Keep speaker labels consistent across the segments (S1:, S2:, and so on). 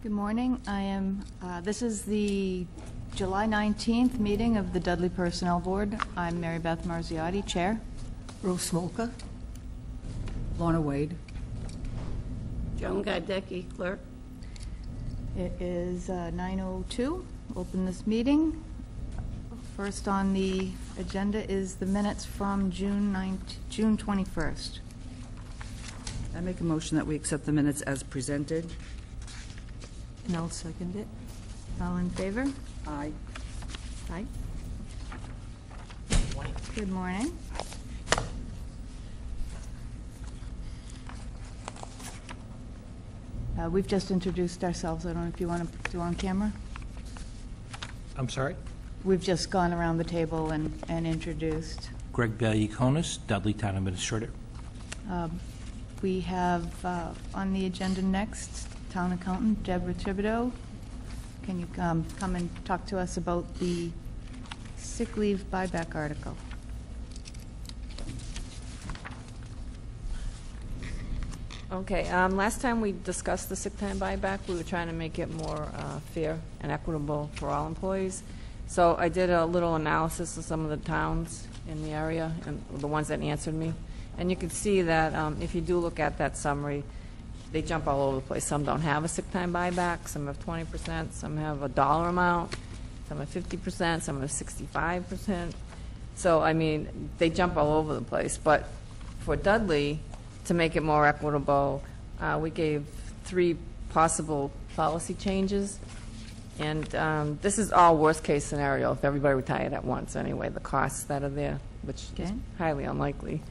S1: Good morning. This is the July 19th meeting of the Dudley Personnel Board. I'm Mary Beth Marziotti, Chair.
S2: Rose Smolka. Lorna Wade.
S3: Joan Godecki, Clerk.
S1: It is 9:02. Open this meeting. First on the agenda is the minutes from June 21st.
S2: I make a motion that we accept the minutes as presented.
S3: And I'll second it.
S1: All in favor?
S2: Aye.
S1: Aye. Good morning. We've just introduced ourselves. I don't know if you want to do on camera.
S4: I'm sorry?
S1: We've just gone around the table and introduced.
S4: Greg Valiakonis, Dudley Town Administrator.
S1: We have on the agenda next, Town Accountant Deborah Thibodeau. Can you come and talk to us about the sick leave buyback article?
S5: Okay, last time we discussed the sick time buyback, we were trying to make it more fair and equitable for all employees. So I did a little analysis of some of the towns in the area and the ones that answered me. And you can see that if you do look at that summary, they jump all over the place. Some don't have a sick time buyback, some have 20%, some have a dollar amount, some have 50%, some have 65%. So, I mean, they jump all over the place. But for Dudley, to make it more equitable, we gave 3 possible policy changes. And this is all worst-case scenario if everybody retired at once anyway, the costs that are there, which is highly unlikely.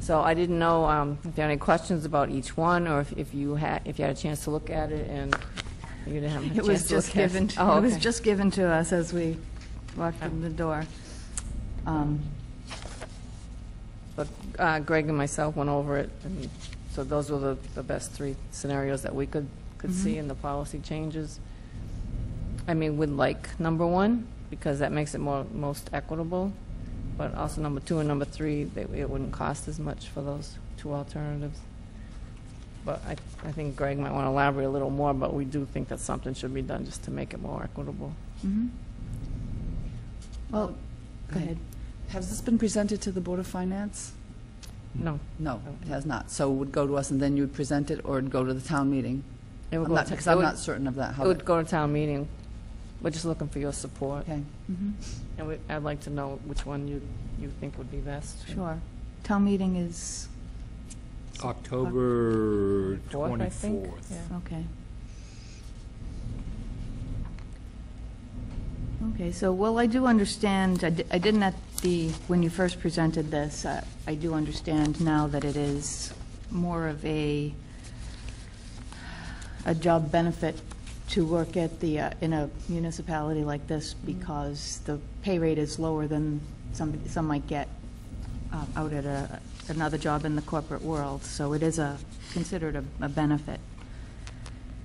S5: So I didn't know if there are any questions about each one, or if you had a chance to look at it and you didn't have a chance to look at it.
S1: It was just given to us as we walked in the door.
S5: But Greg and myself went over it, and so those were the best 3 scenarios that we could see in the policy changes. I mean, we'd like number 1 because that makes it most equitable. But also number 2 and number 3, it wouldn't cost as much for those 2 alternatives. But I think Greg might want to elaborate a little more, but we do think that something should be done just to make it more equitable.
S1: Mm-hmm. Well, go ahead.
S2: Has this been presented to the Board of Finance?
S5: No.
S2: No, it has not. So it would go to us and then you would present it, or it'd go to the town meeting?
S5: It would
S2: Because I'm not certain of that.
S5: It would go to town meeting. We're just looking for your support.
S2: Okay.
S1: Mm-hmm.
S5: And I'd like to know which one you think would be best.
S1: Sure. Town meeting is
S4: October
S5: 4th, I think.
S4: 24th.
S5: Yeah.
S1: okay. Okay, so, well, I do understand, I didn't when you first presented this, I do understand now that it is more of a job benefit to work at in a municipality like this because the pay rate is lower than some might get out at another job in the corporate world. So it is considered a benefit.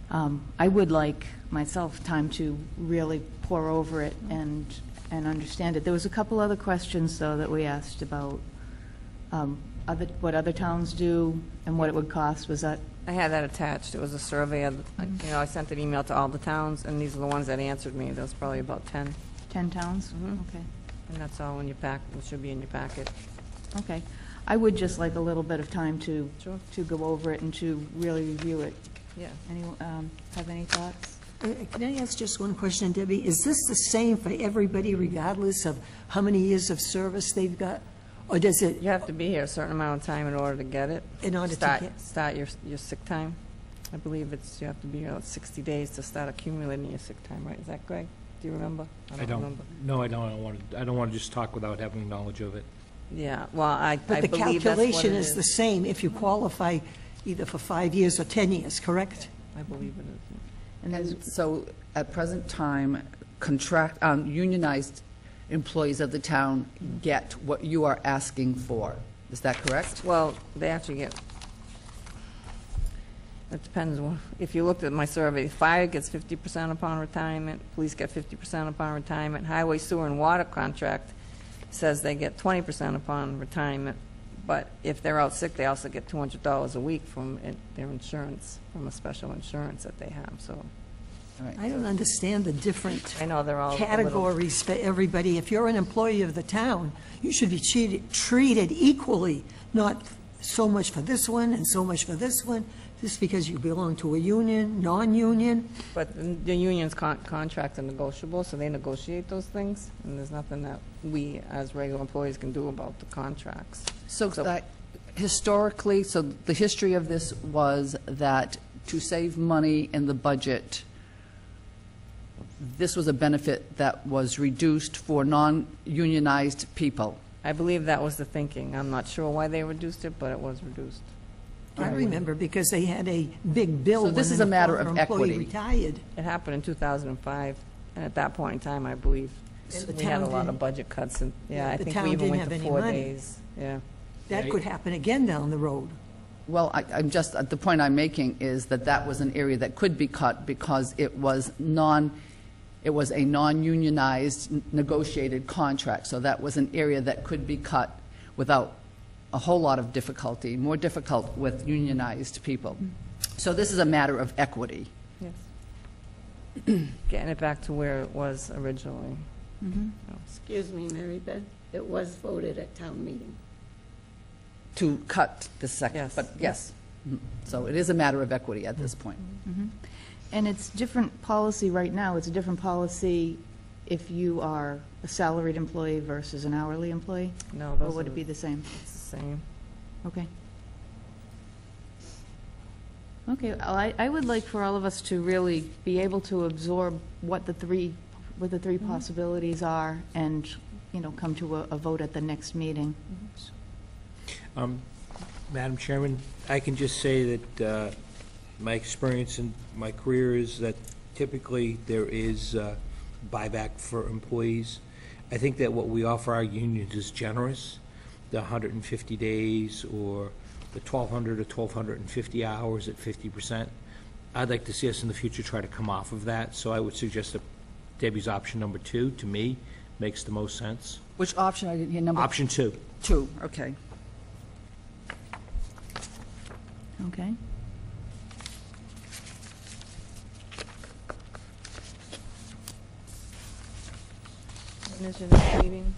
S1: I would like myself time to really pour over it and understand it. There was a couple other questions though that we asked about what other towns do and what it would cost. Was that?
S5: I had that attached. It was a survey. I sent an email to all the towns, and these are the ones that answered me. There was probably about 10.
S1: 10 towns?
S5: Mm-hmm.
S1: Okay.
S5: And that's all in your pack. It should be in your packet.
S1: Okay. I would just like a little bit of time to go over it and to really review it.
S5: Yeah.
S1: Anyone have any thoughts?
S3: Can I ask just one question, Debbie? Is this the same for everybody regardless of how many years of service they've got? Or does it?
S5: You have to be here a certain amount of time in order to get it.
S3: In order to
S5: start your sick time. I believe you have to be here 60 days to start accumulating your sick time, right? Is that Greg? Do you remember?
S4: I don't remember. No, I don't. I don't want to just talk without having knowledge of it.
S5: Yeah. Well, I
S3: But the
S5: believe that's what
S3: calculation
S5: it
S3: is the same if you qualify either for 5 years or 10 years, correct?
S5: I believe it is.
S2: And so at present time, unionized employees of the town get what you are asking for. Is that correct?
S5: Well, they actually get, it depends. If you looked at my survey, fire gets 50% upon retirement, police get 50% upon retirement, highway, sewer, and water contract says they get 20% upon retirement, But if they're out sick, they also get $200 a week from their insurance, from a special insurance that they have, so.
S2: All right.
S3: I don't understand the different
S5: I know they're all a little-
S3: categories for everybody. If you're an employee of the town, you should be treated equally, not so much for this one and so much for this one, just because you belong to a union, non-union.
S5: But the union's contracts are negotiable, so they negotiate those things, and there's nothing that we, as regular employees, can do about the contracts.
S2: So historically, so the history of this was that to save money in the budget, this was a benefit that was reduced for non-unionized people.
S5: I believe that was the thinking. I'm not sure why they reduced it, but it was reduced.
S3: I remember because they had a big bill
S2: So
S3: when
S2: this is a
S3: a
S2: matter of
S3: former employee
S2: equity.
S3: retired.
S5: It happened in 2005, and at that point in time, I believe,
S3: And the
S5: we had a
S3: town
S5: lot
S3: didn't-
S5: of budget cuts, and, yeah, I
S3: the
S5: think
S3: town
S5: we even
S3: didn't
S5: went
S3: have
S5: to
S3: any
S5: 4
S3: money.
S5: days. Yeah.
S3: That could happen again down the road.
S2: Well, I'm just, the point I'm making is that that was an area that could be cut because it was a non-unionized negotiated contract. So that was an area that could be cut without a whole lot of difficulty, more difficult with unionized people. So this is a matter of equity.
S5: Yes. Getting it back to where it was originally.
S6: Excuse me, Mary Beth, it was voted at town meeting.
S2: To cut the second,
S5: Yes.
S2: but yes. Mhm. So it is a matter of equity at this point.
S1: And it's different policy right now. It's a different policy if you are a salaried employee versus an hourly employee?
S5: No,
S1: Or
S5: those
S1: would
S5: are
S1: it be the same?
S5: it's the same.
S1: Okay. Okay, well, I would like for all of us to really be able to absorb what the three possibilities are and, come to a vote at the next meeting.
S4: Madam Chairman, I can just say that my experience in my career is that typically there is buyback for employees. I think that what we offer our unions is generous, the 150 days or the 1,200 or 1,250 hours at 50%. I'd like to see us in the future try to come off of that, so I would suggest that Debbie's option number 2, to me, makes the most sense.
S2: Which option? I didn't hear number
S4: Option 2.
S2: 2. Okay.
S1: Okay?
S5: When is your next meeting?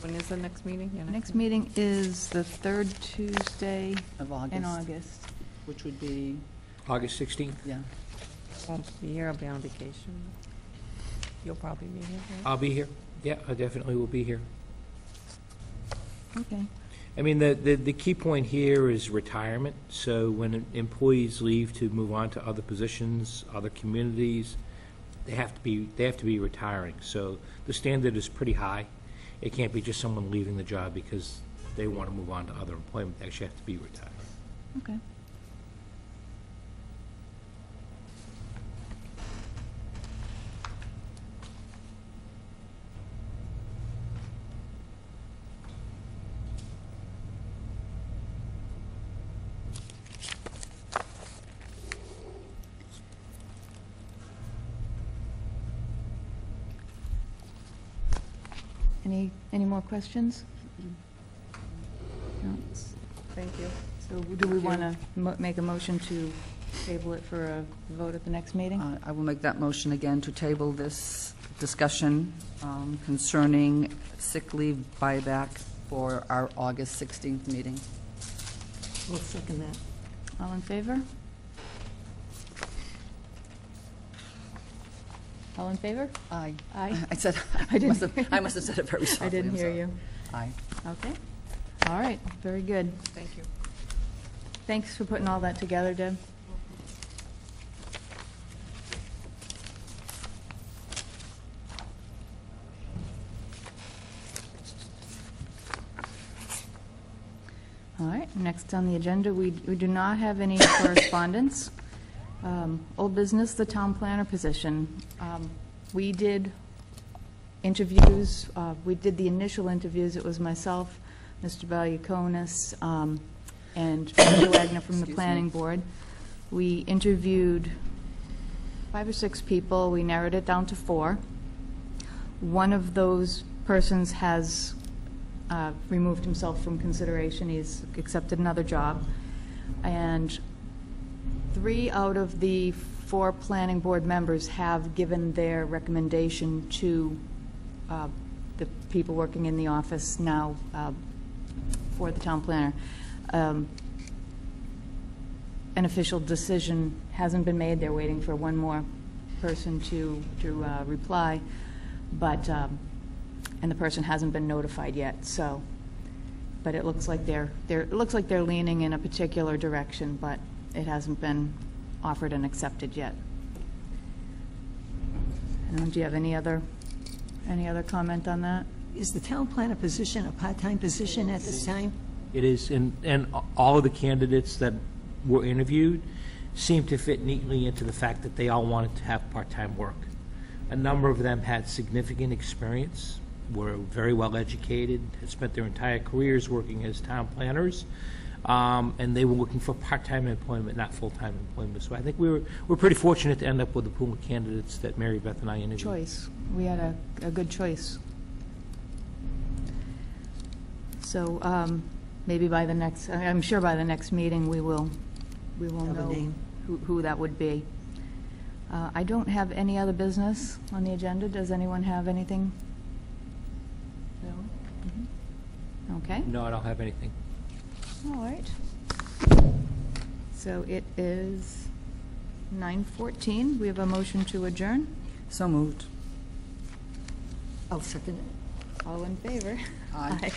S5: When is the next meeting? Your
S1: Next meeting is the third Tuesday
S2: Of
S1: in
S2: August,
S1: August.
S2: which would be,
S4: August 16th?
S2: yeah.
S5: Won't be here, I'll be on vacation. You'll probably be here, right?
S4: I'll be here. Yeah, I definitely will be here.
S1: Okay.
S4: I mean, the key point here is retirement. So when employees leave to move on to other positions, other communities, they have to be retiring. So the standard is pretty high. It can't be just someone leaving the job because they want to move on to other employment. They actually have to be retired.
S1: Okay. Any more questions? No.
S5: Thank you.
S1: So do we want to make a motion to table it for a vote at the next meeting?
S2: I will make that motion again to table this discussion concerning sick leave buyback for our August 16th meeting.
S3: We'll second that.
S1: All in favor? All in favor?
S2: Aye.
S1: Aye.
S2: I said,
S1: I didn't
S2: I must have said it very softly.
S1: I didn't
S2: I'm
S1: hear
S2: sorry.
S1: you.
S2: Aye.
S1: Okay. All right, very good.
S5: Thank you.
S1: Thanks for putting all that together, Deb. All right, next on the agenda, we do not have any correspondence. Old business, the town planner position. We did interviews, we did the initial interviews. It was myself, Mr. Valiakonis, and Mr. Wagner from the
S2: Excuse me.
S1: planning board. We interviewed 5 or 6 people. We narrowed it down to 4. One of those persons has removed himself from consideration. He's accepted another job. And 3 out of the 4 planning board members have given their recommendation to the people working in the office now for the town planner. An official decision hasn't been made. They're waiting for one more person to reply, but and the person hasn't been notified yet. So, but it looks like they're leaning in a particular direction, but it hasn't been offered and accepted yet. Do you have any other comment on that?
S3: Is the town planner position a part-time position at this time?
S4: It is, and all of the candidates that were interviewed seem to fit neatly into the fact that they all wanted to have part-time work. A number of them had significant experience, were very well educated, had spent their entire careers working as town planners, and they were looking for part-time employment, not full-time employment. So I think we're pretty fortunate to end up with the pool of candidates that Mary Beth and I interviewed.
S1: Choice. We had a good choice. So maybe by the next, I'm sure by the next meeting we will
S3: Have a
S1: know
S3: name.
S1: who that would be. I don't have any other business on the agenda. Does anyone have anything? No? Okay.
S4: No, I don't have anything.
S1: All right. So it is 9:14. We have a motion to adjourn.
S2: So moved.
S3: I'll second it.
S1: All in favor?
S2: Aye.
S1: Aye.